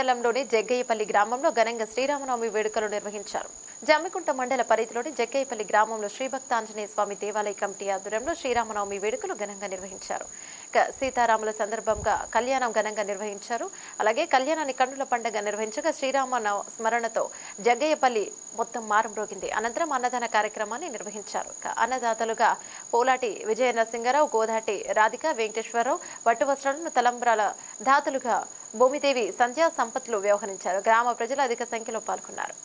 మండలంలోని జగ్గయ్యపల్లి గ్రామంలో ఘనంగా శ్రీరామనవమి వేడుకలు నిర్వహించారు. జమ్మికుంట మండల పరిధిలోని జగ్గయ్యపల్లి గ్రామంలో శ్రీభక్త ఆంజనేయ స్వామి దేవాలయ కమిటీ ఆధ్వర్యంలో శ్రీరామనవమి వేడుకలు ఘనంగా నిర్వహించారు. సీతారాముల సందర్భంగా కళ్యాణం ఘనంగా నిర్వహించారు. అలాగే కళ్యాణాన్ని కన్నుల పండుగ నిర్వహించగా శ్రీరామ స్మరణతో జగ్గయ్యపల్లి మొత్తం మారుమ్రోగింది. అనంతరం అన్నదాన కార్యక్రమాన్ని నిర్వహించారు. అన్నదాతలుగా పోలాటి విజయ నరసింగరావు, గోదాటి రాధిక, వెంకటేశ్వరరావు, పట్టు వస్త్రాలను తలంబ్రాల దాతలుగా భూమిదేవి సంధ్యా సంపత్తులు వ్యవహరించారు. గ్రామ ప్రజలు అధిక సంఖ్యలో పాల్గొన్నారు.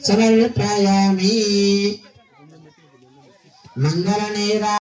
समर्पयामि मंगल